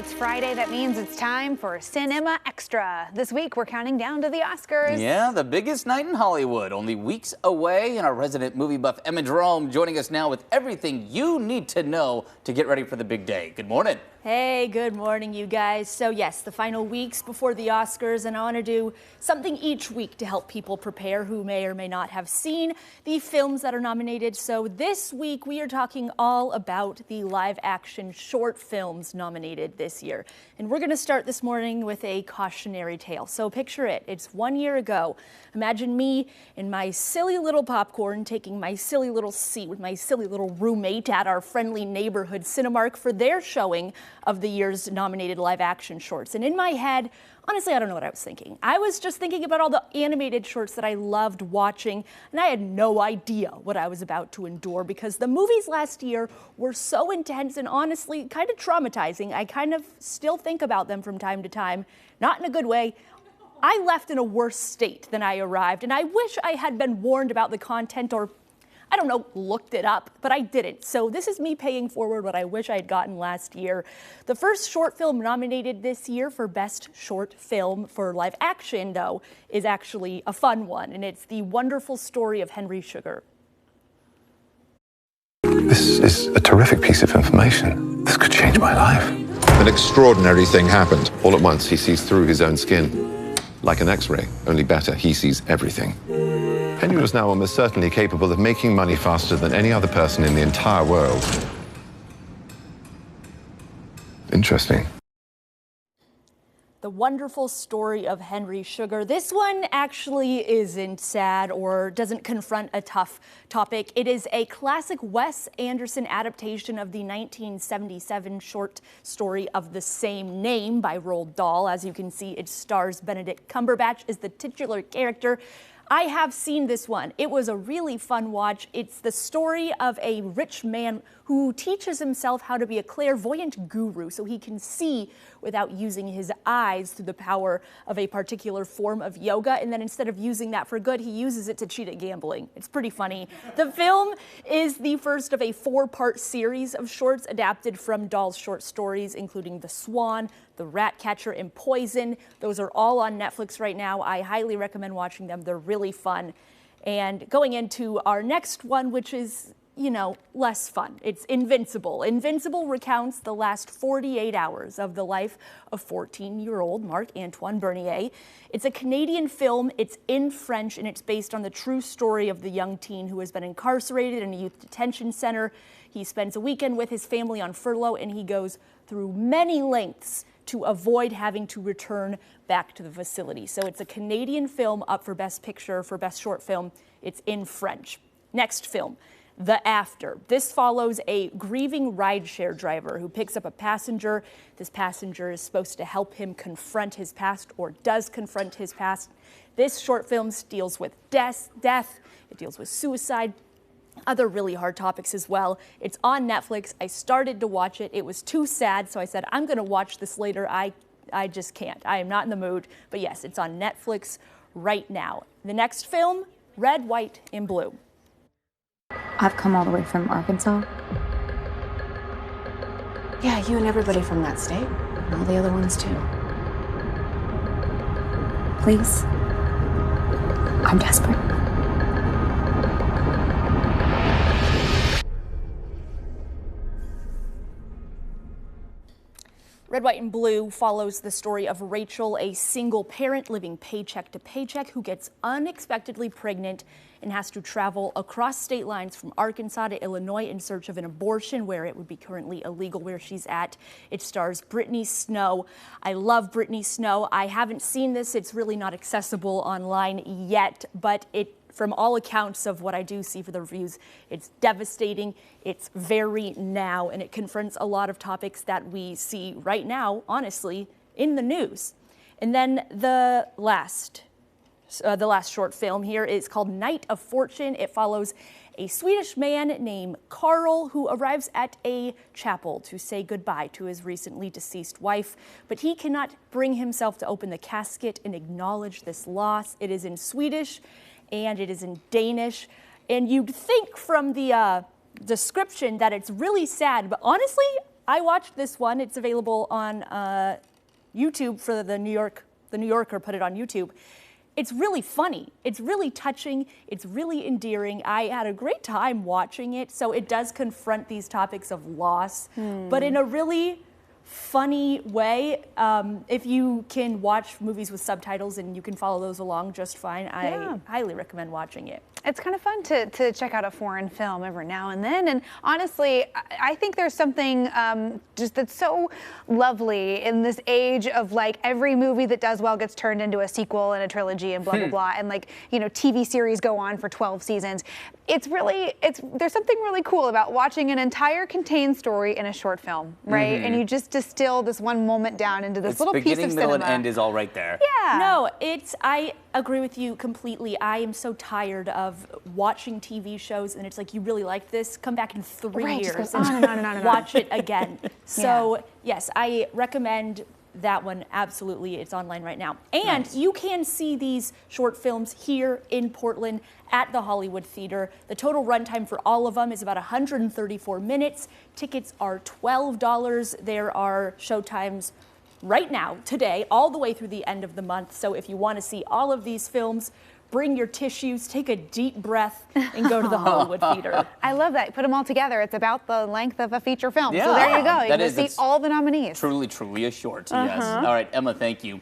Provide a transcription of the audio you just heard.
it's Friday. That means it's time for Cin-Emma Extra. This week, we're counting down to the Oscars. Yeah, the biggest night in Hollywood, only weeks away. And our resident movie buff, Emma Jerome, joining us now with everything you need to know to get ready for the big day. Good morning. Hey, good morning, you guys. So yes, the final weeks before the Oscars, and I want to do something each week to help people prepare who may or may not have seen the films that are nominated. So this week, we are talking all about the live-action short films nominated this year. And we're going to start this morning with a cautionary tale. So picture it. It's 1 year ago. Imagine me in my silly little popcorn taking my silly little seat with my silly little roommate at our friendly neighborhood Cinemark for their showing of the year's nominated live-action shorts. And in my head, honestly, I don't know what I was thinking. I was just thinking about all the animated shorts that I loved watching, and I had no idea what I was about to endure because the movies last year were so intense and honestly kind of traumatizing. I kind of still think about them from time to time, not in a good way. I left in a worse state than I arrived, and I wish I had been warned about the content or, I don't know, looked it up, but I didn't. So this is me paying forward what I wish I had gotten last year. The first short film nominated this year for Best Short Film for live action, though, is actually a fun one, and it's The Wonderful Story of Henry Sugar. This is a terrific piece of information. This could change my life. An extraordinary thing happened. All at once, he sees through his own skin. Like an X-ray, only better, he sees everything. Henry was now almost certainly capable of making money faster than any other person in the entire world. Interesting. The Wonderful Story of Henry Sugar. This one actually isn't sad or doesn't confront a tough topic. It is a classic Wes Anderson adaptation of the 1977 short story of the same name by Roald Dahl. As you can see, it stars Benedict Cumberbatch as the titular character. I have seen this one. It was a really fun watch. It's the story of a rich man who teaches himself how to be a clairvoyant guru so he can see without using his eyes through the power of a particular form of yoga. And then instead of using that for good, he uses it to cheat at gambling. It's pretty funny. The film is the first of a 4-part series of shorts adapted from Dahl's short stories, including The Swan, The Ratcatcher, and Poison. Those are all on Netflix right now. I highly recommend watching them. They're really fun. And going into our next one, which is, you know, less fun. It's Invincible. Invincible recounts the last 48 hours of the life of 14-year-old Marc-Antoine Bernier. It's a Canadian film. It's in French, and it's based on the true story of the young teen who has been incarcerated in a youth detention center. He spends a weekend with his family on furlough, and he goes through many lengths to avoid having to return back to the facility. So it's a Canadian film up for Best Picture, for Best Short Film. It's in French. Next film, The After. This follows a grieving rideshare driver who picks up a passenger. This passenger is supposed to help him confront his past, or does confront his past. This short film deals with death, it deals with suicide, other really hard topics as well. It's on Netflix. I started to watch it. It was too sad, so I said, I'm going to watch this later. I just can't. I am not in the mood. But yes, it's on Netflix right now. The next film, Red, White, and Blue. I've come all the way from Arkansas. Yeah, you and everybody from that state. And all the other ones, too. Please. I'm desperate. Red, White, and Blue follows the story of Rachel, a single parent living paycheck to paycheck who gets unexpectedly pregnant and has to travel across state lines from Arkansas to Illinois in search of an abortion where it would be currently illegal where she's at. It stars Brittany Snow. I love Brittany Snow. I haven't seen this. It's really not accessible online yet, but from all accounts of what I do see for the reviews, it's devastating, it's very now, and it confronts a lot of topics that we see right now, honestly, in the news. And then the last short film here is called Night of Fortune. It follows a Swedish man named Carl who arrives at a chapel to say goodbye to his recently deceased wife, but he cannot bring himself to open the casket and acknowledge this loss. It is in Swedish and it is in Danish, and you'd think from the description that it's really sad, but honestly, I watched this one. It's available on YouTube for the New Yorker put it on YouTube. It's really funny. It's really touching. It's really endearing. I had a great time watching it. So it does confront these topics of loss, but in a really funny way. If you can watch movies with subtitles and you can follow those along just fine, I highly recommend watching it. It's kind of fun to check out a foreign film every now and then. And honestly, I think there's something just that's so lovely in this age of like every movie that does well gets turned into a sequel and a trilogy and blah, blah, blah. And like, you know, TV series go on for 12 seasons. There's something really cool about watching an entire contained story in a short film, right? And you just distill this one moment down into this little piece of cinema. Beginning, middle, and end is all right there. Yeah. No, I agree with you completely. I am so tired of watching TV shows and it's like, you really like this? Come back in 3 years just goes on and on and on and watch it again. So yes, I recommend that one, absolutely. It's online right now. And you can see these short films here in Portland at the Hollywood Theater. The total runtime for all of them is about 134 minutes. Tickets are $12. There are showtimes right now, today, all the way through the end of the month. So if you want to see all of these films, bring your tissues, take a deep breath, and go to the Hollywood Theater. I love that. Put them all together. It's about the length of a feet-feature film. Yeah. So there you go. You That can is, see all the nominees. Truly a short, yes. All right, Emma, thank you.